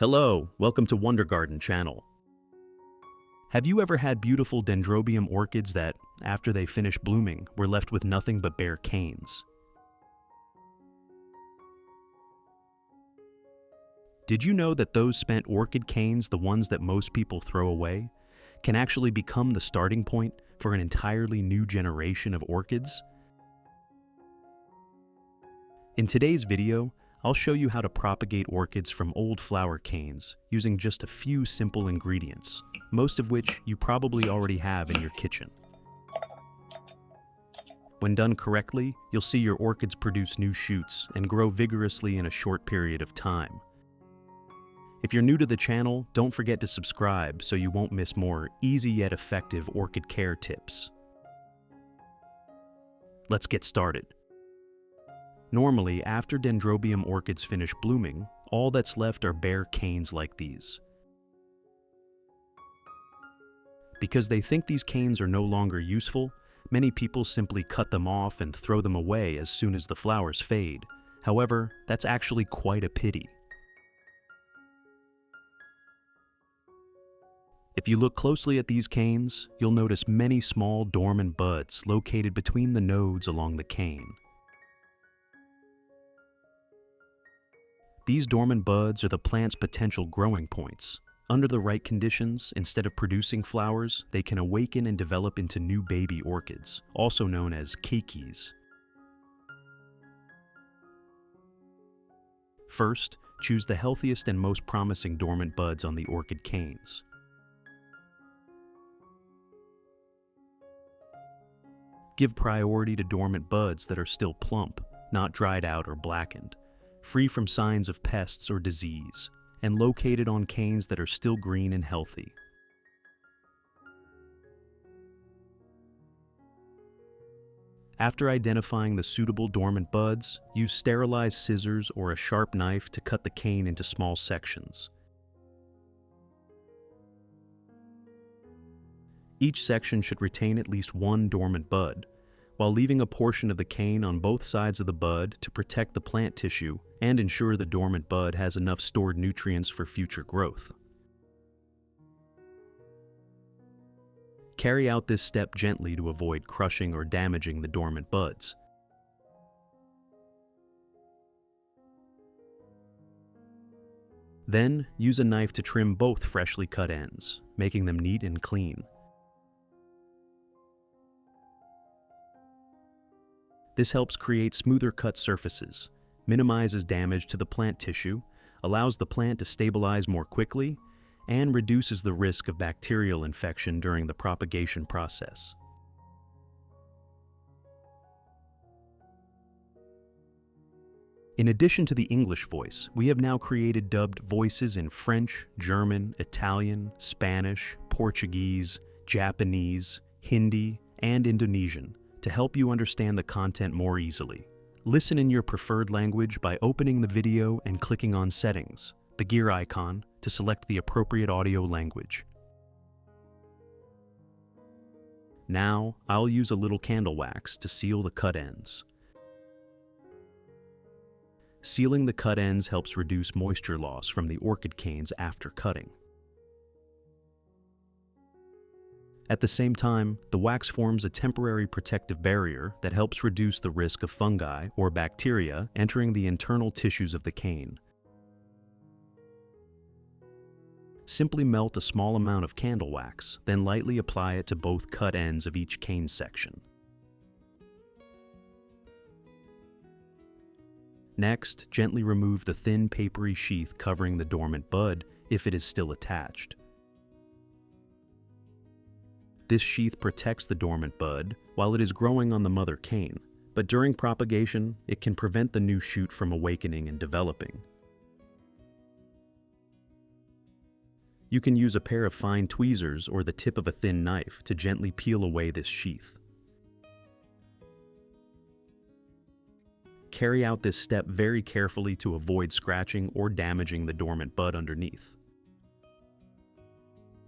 Hello, welcome to Wonder Garden channel. Have you ever had beautiful Dendrobium orchids that, after they finish blooming, were left with nothing but bare canes? Did you know that those spent orchid canes, the ones that most people throw away, can actually become the starting point for an entirely new generation of orchids? In today's video, I'll show you how to propagate orchids from old flower canes using just a few simple ingredients, most of which you probably already have in your kitchen. When done correctly, you'll see your orchids produce new shoots and grow vigorously in a short period of time. If you're new to the channel, don't forget to subscribe so you won't miss more easy yet effective orchid care tips. Let's get started. Normally, after Dendrobium orchids finish blooming, all that's left are bare canes like these. Because they think these canes are no longer useful, many people simply cut them off and throw them away as soon as the flowers fade. However, that's actually quite a pity. If you look closely at these canes, you'll notice many small dormant buds located between the nodes along the cane. These dormant buds are the plant's potential growing points. Under the right conditions, instead of producing flowers, they can awaken and develop into new baby orchids, also known as keikis. First, choose the healthiest and most promising dormant buds on the orchid canes. Give priority to dormant buds that are still plump, not dried out or blackened, free from signs of pests or disease, and located on canes that are still green and healthy. After identifying the suitable dormant buds, use sterilized scissors or a sharp knife to cut the cane into small sections. Each section should retain at least one dormant bud, while leaving a portion of the cane on both sides of the bud to protect the plant tissue and ensure the dormant bud has enough stored nutrients for future growth. Carry out this step gently to avoid crushing or damaging the dormant buds. Then, use a knife to trim both freshly cut ends, making them neat and clean. This helps create smoother cut surfaces, minimizes damage to the plant tissue, allows the plant to stabilize more quickly, and reduces the risk of bacterial infection during the propagation process. In addition to the English voice, we have now created dubbed voices in French, German, Italian, Spanish, Portuguese, Japanese, Hindi, and Indonesian, to help you understand the content more easily. Listen in your preferred language by opening the video and clicking on Settings, the gear icon, to select the appropriate audio language. Now, I'll use a little candle wax to seal the cut ends. Sealing the cut ends helps reduce moisture loss from the orchid canes after cutting. At the same time, the wax forms a temporary protective barrier that helps reduce the risk of fungi or bacteria entering the internal tissues of the cane. Simply melt a small amount of candle wax, then lightly apply it to both cut ends of each cane section. Next, gently remove the thin papery sheath covering the dormant bud if it is still attached. This sheath protects the dormant bud while it is growing on the mother cane, but during propagation, it can prevent the new shoot from awakening and developing. You can use a pair of fine tweezers or the tip of a thin knife to gently peel away this sheath. Carry out this step very carefully to avoid scratching or damaging the dormant bud underneath.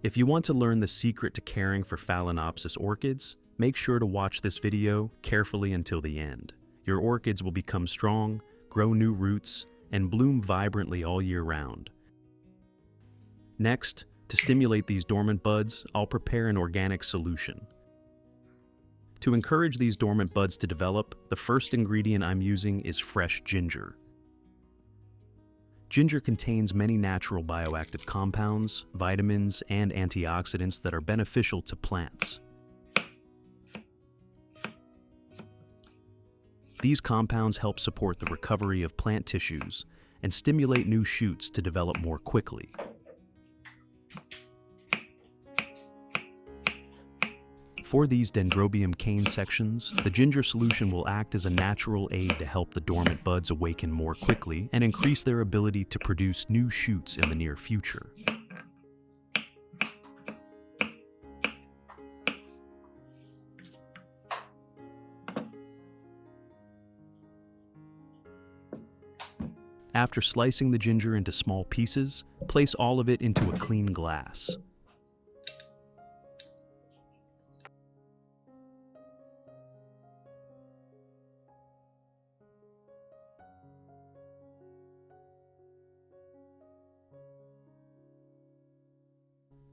If you want to learn the secret to caring for Phalaenopsis orchids, make sure to watch this video carefully until the end. Your orchids will become strong, grow new roots, and bloom vibrantly all year round. Next, to stimulate these dormant buds, I'll prepare an organic solution. To encourage these dormant buds to develop, the first ingredient I'm using is fresh ginger. Ginger contains many natural bioactive compounds, vitamins, and antioxidants that are beneficial to plants. These compounds help support the recovery of plant tissues and stimulate new shoots to develop more quickly. For these Dendrobium cane sections, the ginger solution will act as a natural aid to help the dormant buds awaken more quickly and increase their ability to produce new shoots in the near future. After slicing the ginger into small pieces, place all of it into a clean glass.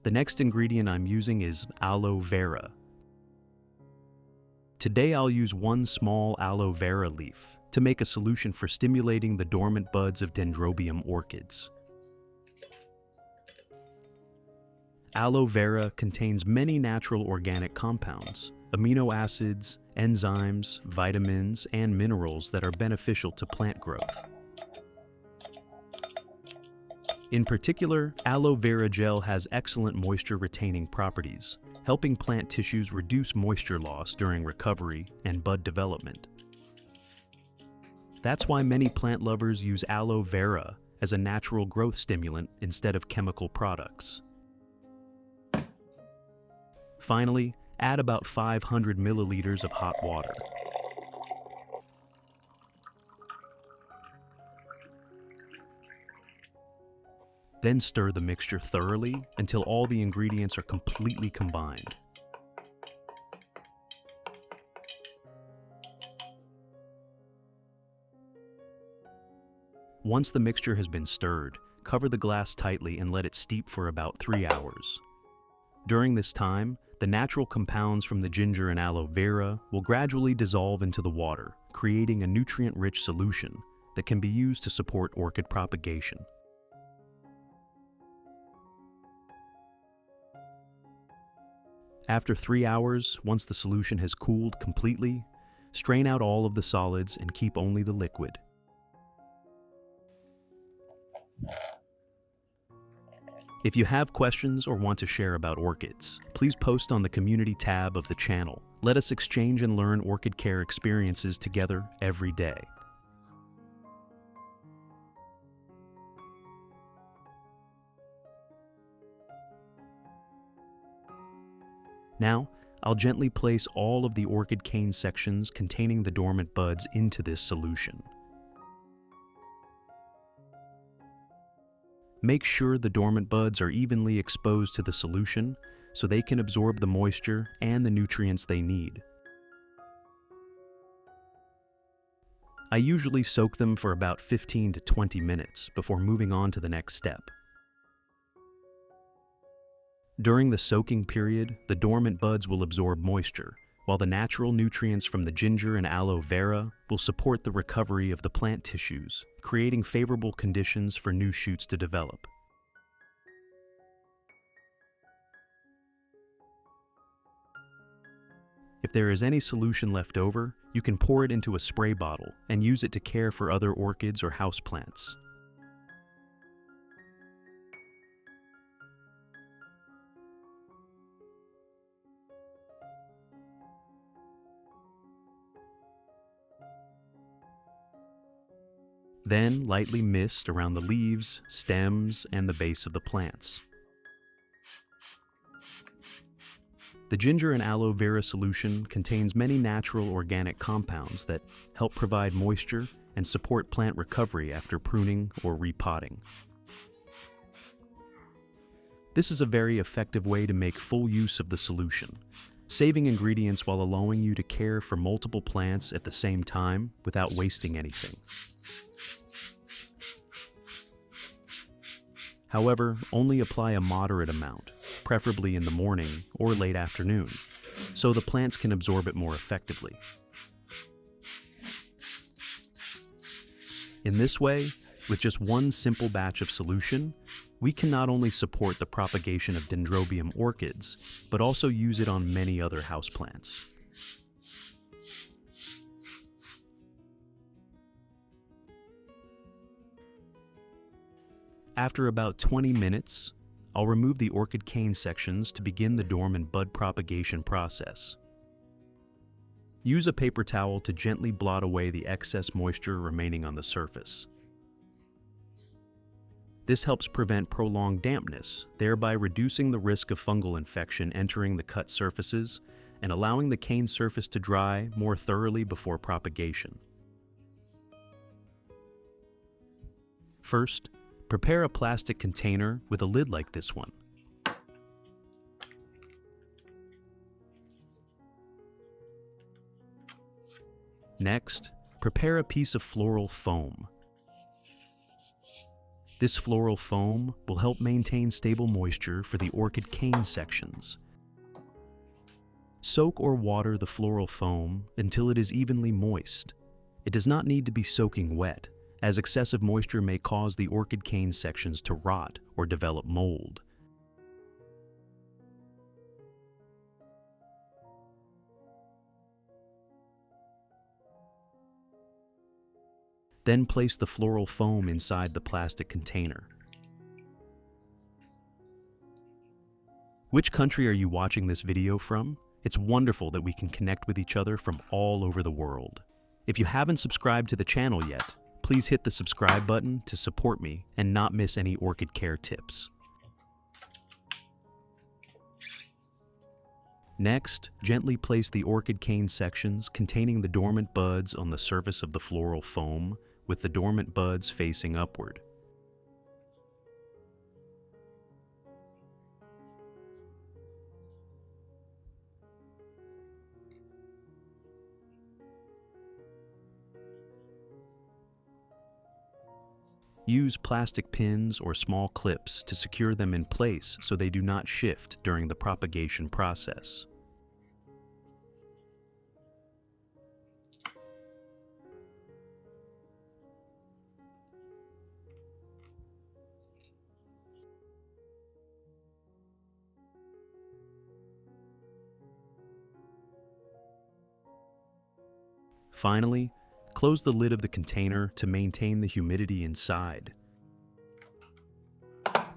The next ingredient I'm using is aloe vera. Today I'll use one small aloe vera leaf to make a solution for stimulating the dormant buds of Dendrobium orchids. Aloe vera contains many natural organic compounds, amino acids, enzymes, vitamins, and minerals that are beneficial to plant growth. In particular, aloe vera gel has excellent moisture-retaining properties, helping plant tissues reduce moisture loss during recovery and bud development. That's why many plant lovers use aloe vera as a natural growth stimulant instead of chemical products. Finally, add about 500 milliliters of hot water. Then stir the mixture thoroughly until all the ingredients are completely combined. Once the mixture has been stirred, cover the glass tightly and let it steep for about 3 hours. During this time, the natural compounds from the ginger and aloe vera will gradually dissolve into the water, creating a nutrient-rich solution that can be used to support orchid propagation. After 3 hours, once the solution has cooled completely, strain out all of the solids and keep only the liquid. If you have questions or want to share about orchids, please post on the community tab of the channel. Let us exchange and learn orchid care experiences together every day. Now, I'll gently place all of the orchid cane sections containing the dormant buds into this solution. Make sure the dormant buds are evenly exposed to the solution so they can absorb the moisture and the nutrients they need. I usually soak them for about 15 to 20 minutes before moving on to the next step. During the soaking period, the dormant buds will absorb moisture, while the natural nutrients from the ginger and aloe vera will support the recovery of the plant tissues, creating favorable conditions for new shoots to develop. If there is any solution left over, you can pour it into a spray bottle and use it to care for other orchids or houseplants. Then lightly mist around the leaves, stems, and the base of the plants. The ginger and aloe vera solution contains many natural organic compounds that help provide moisture and support plant recovery after pruning or repotting. This is a very effective way to make full use of the solution, saving ingredients while allowing you to care for multiple plants at the same time without wasting anything. However, only apply a moderate amount, preferably in the morning or late afternoon, so the plants can absorb it more effectively. In this way, with just one simple batch of solution, we can not only support the propagation of Dendrobium orchids, but also use it on many other houseplants. After about 20 minutes, I'll remove the orchid cane sections to begin the dormant bud propagation process. Use a paper towel to gently blot away the excess moisture remaining on the surface. This helps prevent prolonged dampness, thereby reducing the risk of fungal infection entering the cut surfaces and allowing the cane surface to dry more thoroughly before propagation. First, prepare a plastic container with a lid like this one. Next, prepare a piece of floral foam. This floral foam will help maintain stable moisture for the orchid cane sections. Soak or water the floral foam until it is evenly moist. It does not need to be soaking wet, as excessive moisture may cause the orchid cane sections to rot or develop mold. Then place the floral foam inside the plastic container. Which country are you watching this video from? It's wonderful that we can connect with each other from all over the world. If you haven't subscribed to the channel yet, please hit the subscribe button to support me and not miss any orchid care tips. Next, gently place the orchid cane sections containing the dormant buds on the surface of the floral foam, with the dormant buds facing upward. Use plastic pins or small clips to secure them in place so they do not shift during the propagation process. Finally, close the lid of the container to maintain the humidity inside.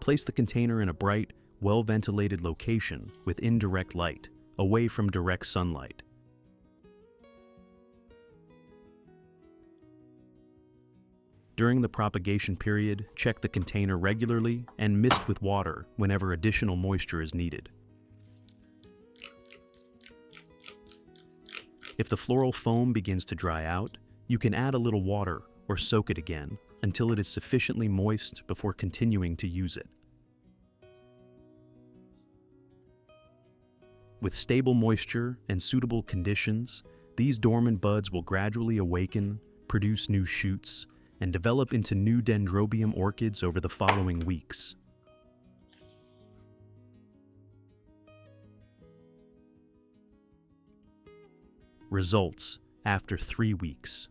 Place the container in a bright, well-ventilated location with indirect light, away from direct sunlight. During the propagation period, check the container regularly and mist with water whenever additional moisture is needed. If the floral foam begins to dry out, you can add a little water or soak it again until it is sufficiently moist before continuing to use it. With stable moisture and suitable conditions, these dormant buds will gradually awaken, produce new shoots, and develop into new Dendrobium orchids over the following weeks. Results after 3 weeks.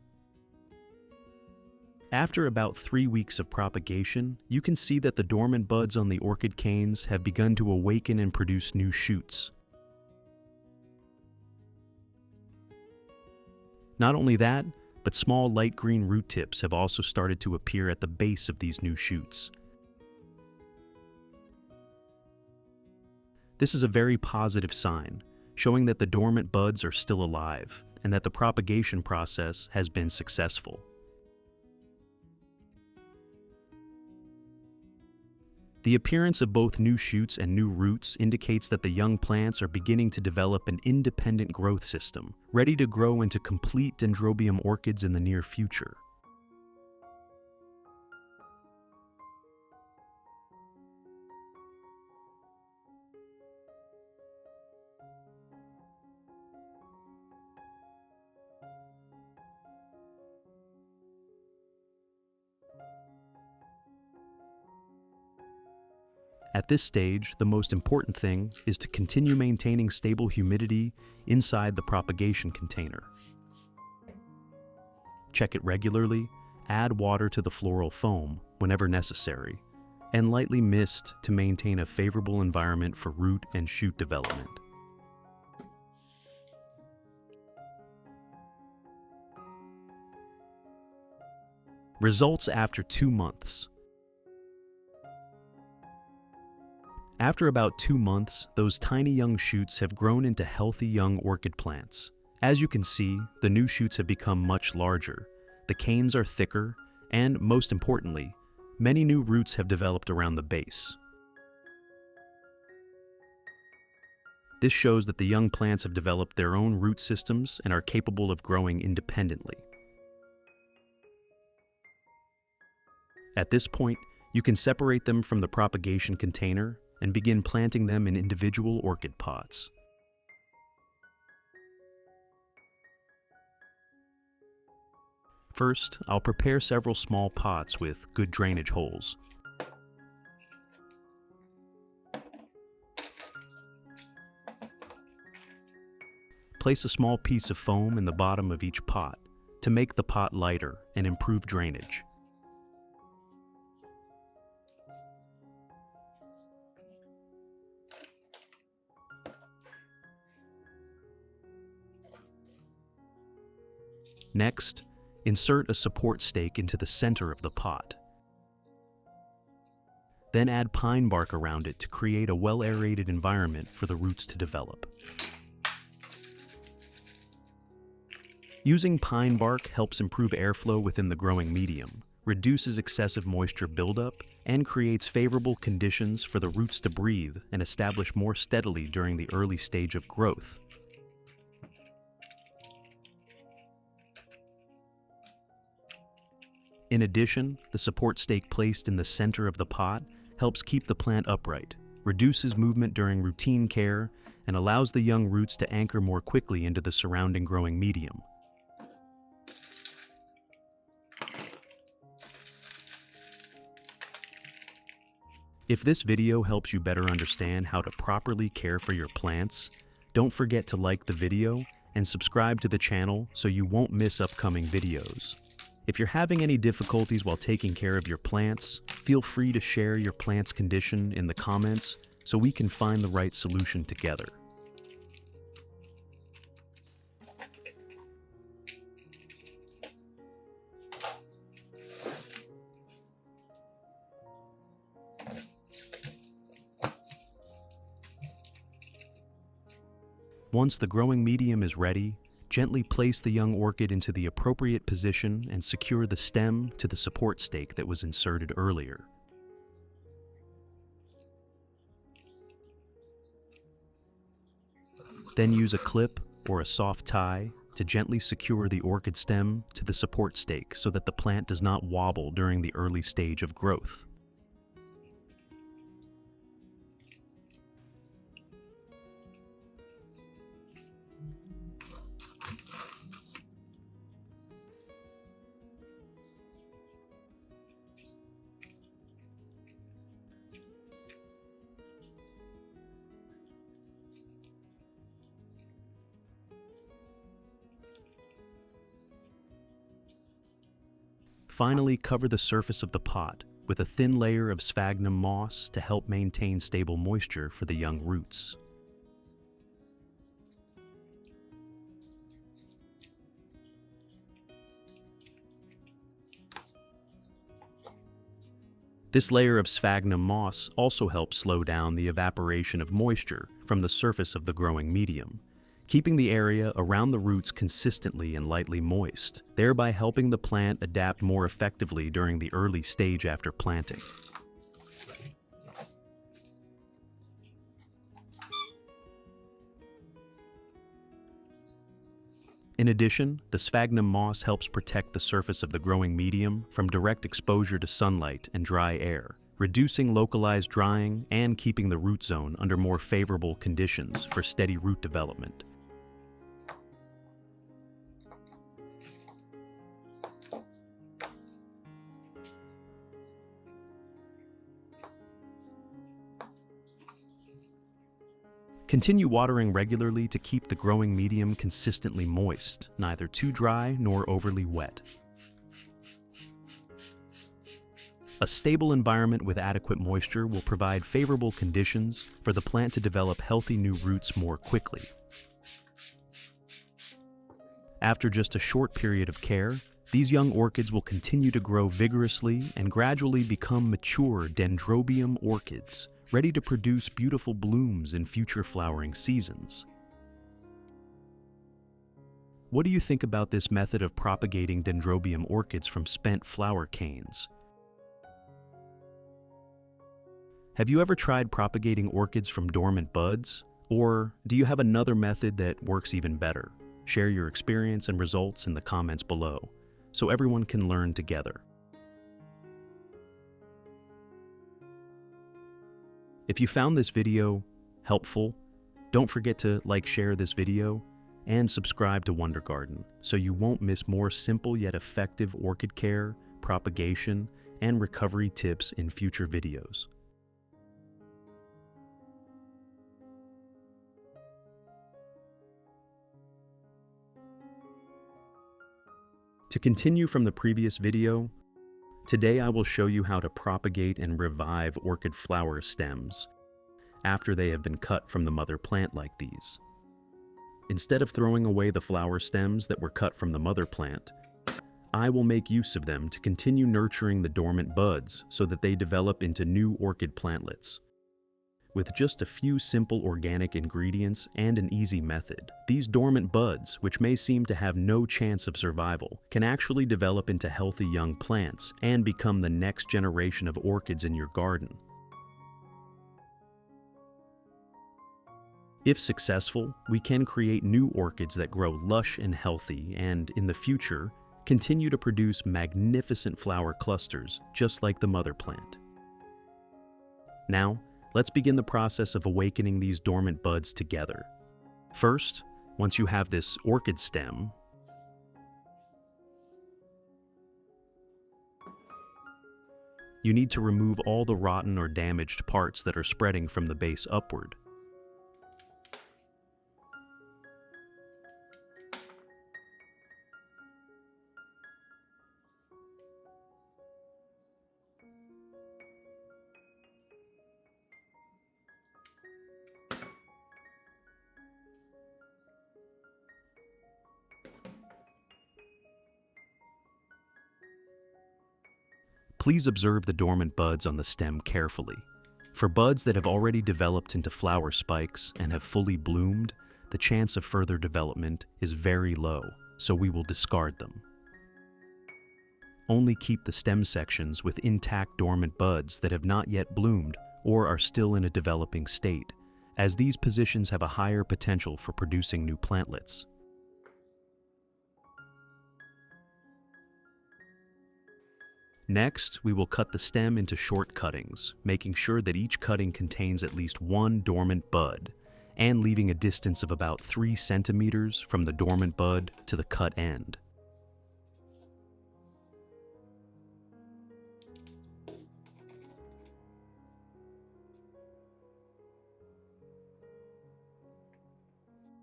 After about 3 weeks of propagation, you can see that the dormant buds on the orchid canes have begun to awaken and produce new shoots. Not only that, but small light green root tips have also started to appear at the base of these new shoots. This is a very positive sign, showing that the dormant buds are still alive and that the propagation process has been successful. The appearance of both new shoots and new roots indicates that the young plants are beginning to develop an independent growth system, ready to grow into complete Dendrobium orchids in the near future. At this stage, the most important thing is to continue maintaining stable humidity inside the propagation container. Check it regularly, add water to the floral foam whenever necessary, and lightly mist to maintain a favorable environment for root and shoot development. Results after 2 months. After about 2 months, those tiny young shoots have grown into healthy young orchid plants. As you can see, the new shoots have become much larger, the canes are thicker, and most importantly, many new roots have developed around the base. This shows that the young plants have developed their own root systems and are capable of growing independently. At this point, you can separate them from the propagation container and begin planting them in individual orchid pots. First, I'll prepare several small pots with good drainage holes. Place a small piece of foam in the bottom of each pot to make the pot lighter and improve drainage. Next, insert a support stake into the center of the pot. Then add pine bark around it to create a well-aerated environment for the roots to develop. Using pine bark helps improve airflow within the growing medium, reduces excessive moisture buildup, and creates favorable conditions for the roots to breathe and establish more steadily during the early stage of growth. In addition, the support stake placed in the center of the pot helps keep the plant upright, reduces movement during routine care, and allows the young roots to anchor more quickly into the surrounding growing medium. If this video helps you better understand how to properly care for your plants, don't forget to like the video and subscribe to the channel so you won't miss upcoming videos. If you're having any difficulties while taking care of your plants, feel free to share your plant's condition in the comments so we can find the right solution together. Once the growing medium is ready, gently place the young orchid into the appropriate position and secure the stem to the support stake that was inserted earlier. Then use a clip or a soft tie to gently secure the orchid stem to the support stake so that the plant does not wobble during the early stage of growth. Finally, cover the surface of the pot with a thin layer of sphagnum moss to help maintain stable moisture for the young roots. This layer of sphagnum moss also helps slow down the evaporation of moisture from the surface of the growing medium, keeping the area around the roots consistently and lightly moist, thereby helping the plant adapt more effectively during the early stage after planting. In addition, the sphagnum moss helps protect the surface of the growing medium from direct exposure to sunlight and dry air, reducing localized drying and keeping the root zone under more favorable conditions for steady root development. Continue watering regularly to keep the growing medium consistently moist, neither too dry nor overly wet. A stable environment with adequate moisture will provide favorable conditions for the plant to develop healthy new roots more quickly. After just a short period of care, these young orchids will continue to grow vigorously and gradually become mature Dendrobium orchids, ready to produce beautiful blooms in future flowering seasons. What do you think about this method of propagating Dendrobium orchids from spent flower canes? Have you ever tried propagating orchids from dormant buds? Or do you have another method that works even better? Share your experience and results in the comments below, so everyone can learn together. If you found this video helpful, don't forget to share this video, and subscribe to Wonder Garden so you won't miss more simple yet effective orchid care, propagation, and recovery tips in future videos. To continue from the previous video, today I will show you how to propagate and revive orchid flower stems after they have been cut from the mother plant like these. Instead of throwing away the flower stems that were cut from the mother plant, I will make use of them to continue nurturing the dormant buds so that they develop into new orchid plantlets. With just a few simple organic ingredients and an easy method, these dormant buds, which may seem to have no chance of survival, can actually develop into healthy young plants and become the next generation of orchids in your garden. If successful, we can create new orchids that grow lush and healthy and, in the future, continue to produce magnificent flower clusters just like the mother plant. Now, let's begin the process of awakening these dormant buds together. First, once you have this orchid stem, you need to remove all the rotten or damaged parts that are spreading from the base upward. Please observe the dormant buds on the stem carefully. For buds that have already developed into flower spikes and have fully bloomed, the chance of further development is very low, so we will discard them. Only keep the stem sections with intact dormant buds that have not yet bloomed or are still in a developing state, as these positions have a higher potential for producing new plantlets. Next, we will cut the stem into short cuttings, making sure that each cutting contains at least one dormant bud, and leaving a distance of about 3 centimeters from the dormant bud to the cut end.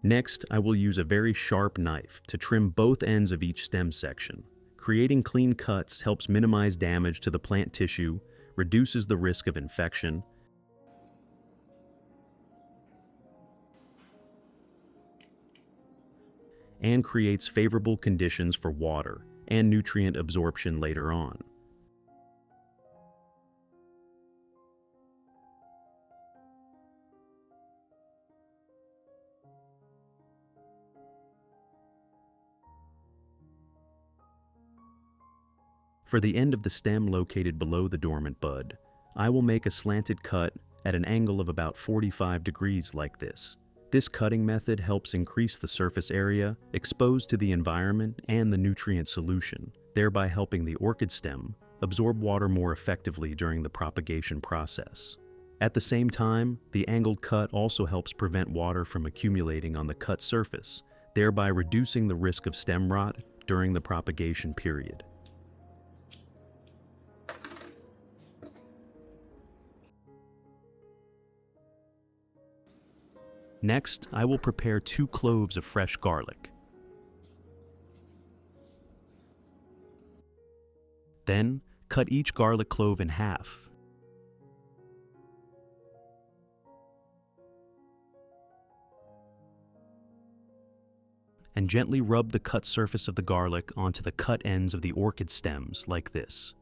Next, I will use a very sharp knife to trim both ends of each stem section. Creating clean cuts helps minimize damage to the plant tissue, reduces the risk of infection, and creates favorable conditions for water and nutrient absorption later on. For the end of the stem located below the dormant bud, I will make a slanted cut at an angle of about 45 degrees like this. This cutting method helps increase the surface area exposed to the environment and the nutrient solution, thereby helping the orchid stem absorb water more effectively during the propagation process. At the same time, the angled cut also helps prevent water from accumulating on the cut surface, thereby reducing the risk of stem rot during the propagation period. Next, I will prepare 2 cloves of fresh garlic. Then, cut each garlic clove in half. And gently rub the cut surface of the garlic onto the cut ends of the orchid stems like this.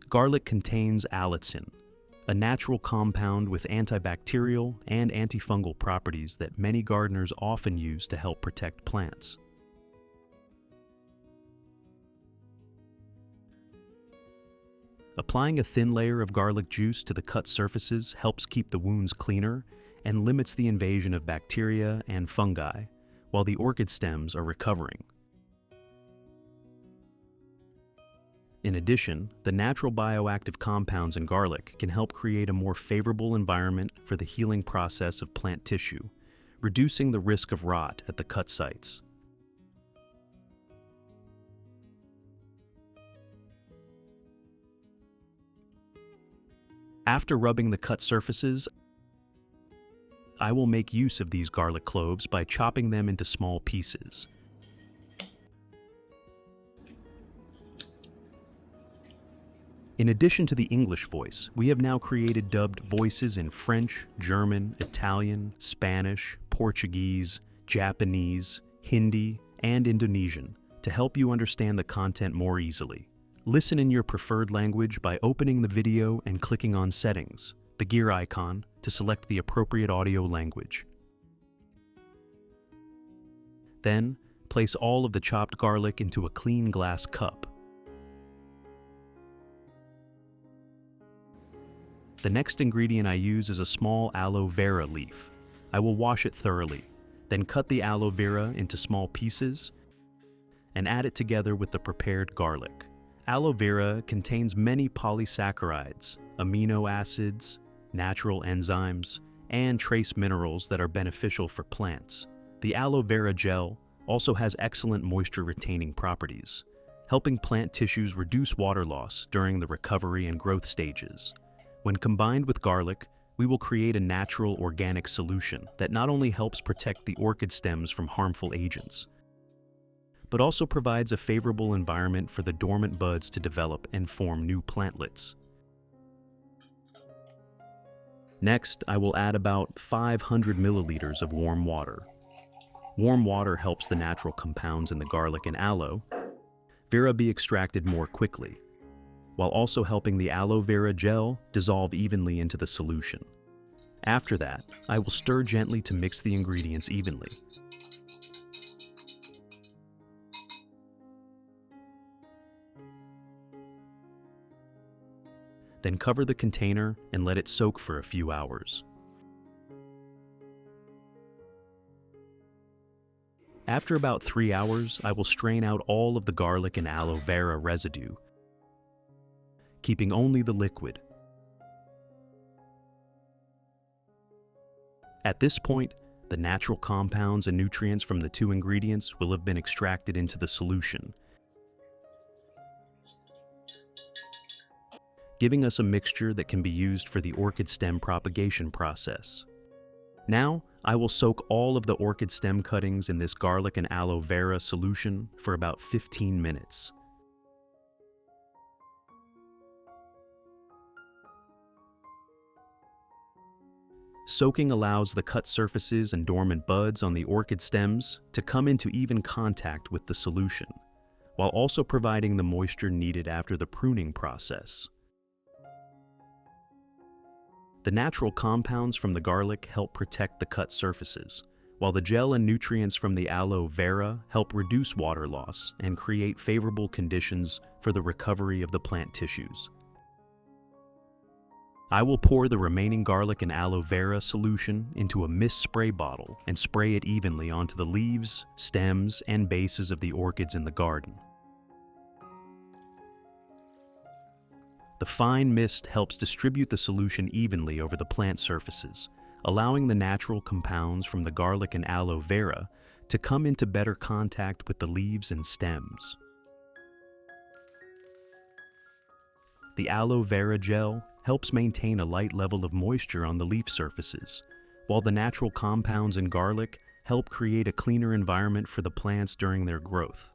Garlic contains allicin, a natural compound with antibacterial and antifungal properties that many gardeners often use to help protect plants. Applying a thin layer of garlic juice to the cut surfaces helps keep the wounds cleaner and limits the invasion of bacteria and fungi, while the orchid stems are recovering. In addition, the natural bioactive compounds in garlic can help create a more favorable environment for the healing process of plant tissue, reducing the risk of rot at the cut sites. After rubbing the cut surfaces, I will make use of these garlic cloves by chopping them into small pieces. In addition to the English voice, we have now created dubbed voices in French, German, Italian, Spanish, Portuguese, Japanese, Hindi, and Indonesian to help you understand the content more easily. Listen in your preferred language by opening the video and clicking on Settings, the gear icon, to select the appropriate audio language. Then, place all of the chopped garlic into a clean glass cup. The next ingredient I use is a small aloe vera leaf. I will wash it thoroughly, then cut the aloe vera into small pieces and add it together with the prepared garlic. Aloe vera contains many polysaccharides, amino acids, natural enzymes, and trace minerals that are beneficial for plants. The aloe vera gel also has excellent moisture-retaining properties, helping plant tissues reduce water loss during the recovery and growth stages. When combined with garlic, we will create a natural organic solution that not only helps protect the orchid stems from harmful agents, but also provides a favorable environment for the dormant buds to develop and form new plantlets. Next, I will add about 500 milliliters of warm water. Warm water helps the natural compounds in the garlic and aloe vera be extracted more quickly, while also helping the aloe vera gel dissolve evenly into the solution. After that, I will stir gently to mix the ingredients evenly. Then cover the container and let it soak for a few hours. After about 3 hours, I will strain out all of the garlic and aloe vera residue, keeping only the liquid. At this point, the natural compounds and nutrients from the 2 ingredients will have been extracted into the solution, giving us a mixture that can be used for the orchid stem propagation process. Now, I will soak all of the orchid stem cuttings in this garlic and aloe vera solution for about 15 minutes. Soaking allows the cut surfaces and dormant buds on the orchid stems to come into even contact with the solution, while also providing the moisture needed after the pruning process. The natural compounds from the garlic help protect the cut surfaces, while the gel and nutrients from the aloe vera help reduce water loss and create favorable conditions for the recovery of the plant tissues. I will pour the remaining garlic and aloe vera solution into a mist spray bottle and spray it evenly onto the leaves, stems, and bases of the orchids in the garden. The fine mist helps distribute the solution evenly over the plant surfaces, allowing the natural compounds from the garlic and aloe vera to come into better contact with the leaves and stems. The aloe vera gel helps maintain a light level of moisture on the leaf surfaces, while the natural compounds in garlic help create a cleaner environment for the plants during their growth.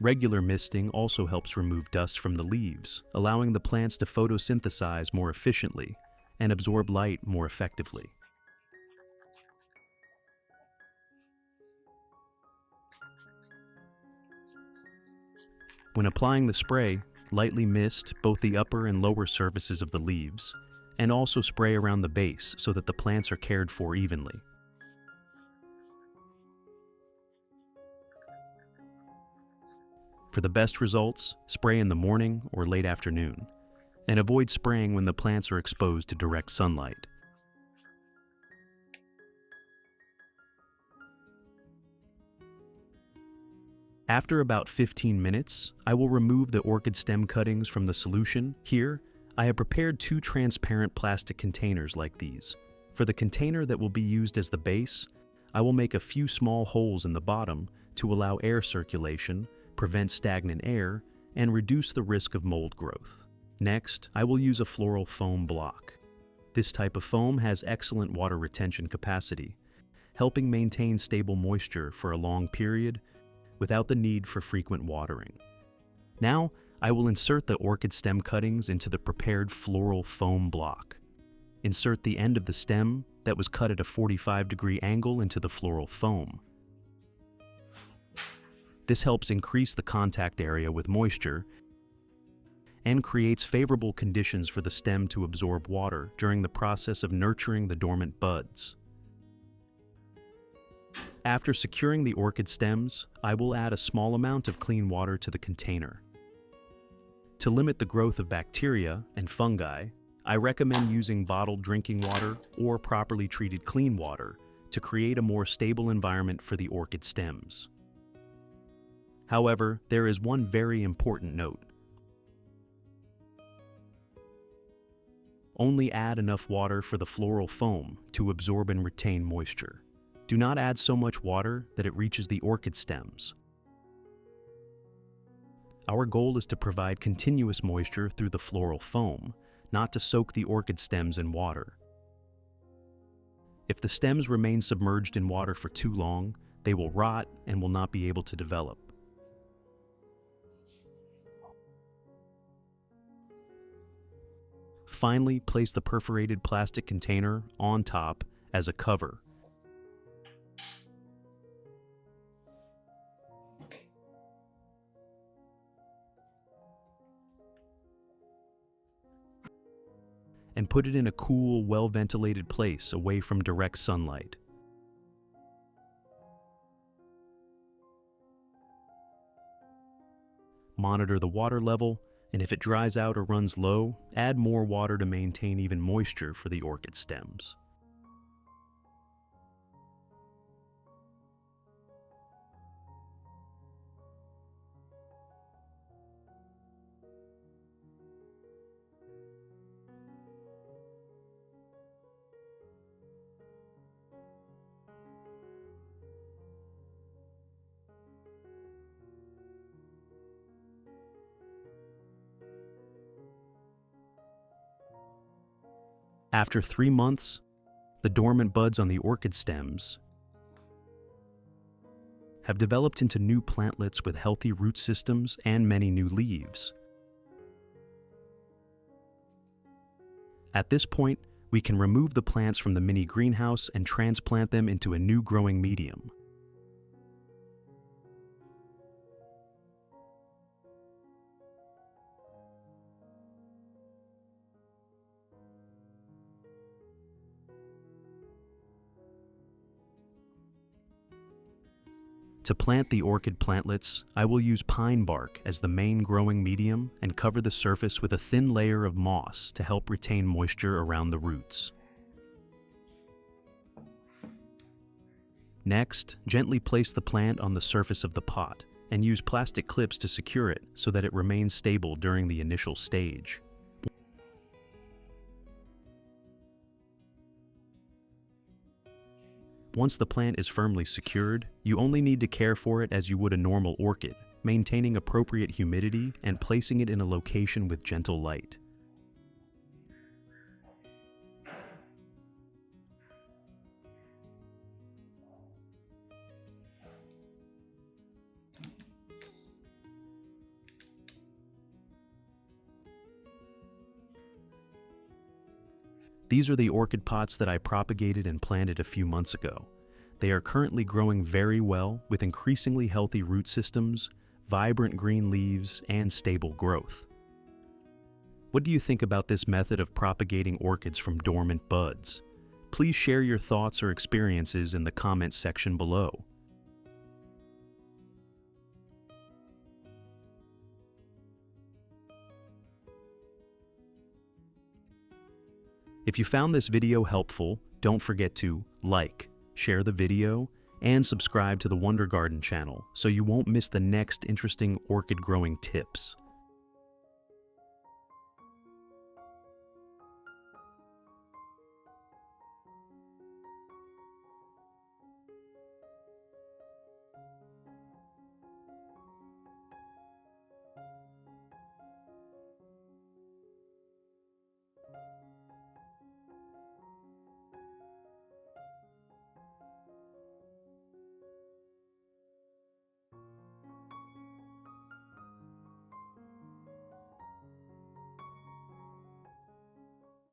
Regular misting also helps remove dust from the leaves, allowing the plants to photosynthesize more efficiently and absorb light more effectively. When applying the spray, lightly mist both the upper and lower surfaces of the leaves, and also spray around the base so that the plants are cared for evenly. For the best results, spray in the morning or late afternoon, and avoid spraying when the plants are exposed to direct sunlight. After about 15 minutes, I will remove the orchid stem cuttings from the solution. Here, I have prepared 2 transparent plastic containers like these. For the container that will be used as the base, I will make a few small holes in the bottom to allow air circulation, prevent stagnant air, and reduce the risk of mold growth. Next, I will use a floral foam block. This type of foam has excellent water retention capacity, helping maintain stable moisture for a long period without the need for frequent watering. Now, I will insert the orchid stem cuttings into the prepared floral foam block. Insert the end of the stem that was cut at a 45-degree angle into the floral foam. This helps increase the contact area with moisture and creates favorable conditions for the stem to absorb water during the process of nurturing the dormant buds. After securing the orchid stems, I will add a small amount of clean water to the container. To limit the growth of bacteria and fungi, I recommend using bottled drinking water or properly treated clean water to create a more stable environment for the orchid stems. However, there is one very important note. Only add enough water for the floral foam to absorb and retain moisture. Do not add so much water that it reaches the orchid stems. Our goal is to provide continuous moisture through the floral foam, not to soak the orchid stems in water. If the stems remain submerged in water for too long, they will rot and will not be able to develop. Finally, place the perforated plastic container on top as a cover. And put it in a cool, well-ventilated place away from direct sunlight. Monitor the water level, and if it dries out or runs low, add more water to maintain even moisture for the orchid stems. After 3 months, the dormant buds on the orchid stems have developed into new plantlets with healthy root systems and many new leaves. At this point, we can remove the plants from the mini greenhouse and transplant them into a new growing medium. To plant the orchid plantlets, I will use pine bark as the main growing medium and cover the surface with a thin layer of moss to help retain moisture around the roots. Next, gently place the plant on the surface of the pot and use plastic clips to secure it so that it remains stable during the initial stage. Once the plant is firmly secured, you only need to care for it as you would a normal orchid, maintaining appropriate humidity and placing it in a location with gentle light. These are the orchid pots that I propagated and planted a few months ago. They are currently growing very well with increasingly healthy root systems, vibrant green leaves, and stable growth. What do you think about this method of propagating orchids from dormant buds? Please share your thoughts or experiences in the comments section below. If you found this video helpful, don't forget to like, share the video, and subscribe to the Wonder Garden channel so you won't miss the next interesting orchid growing tips.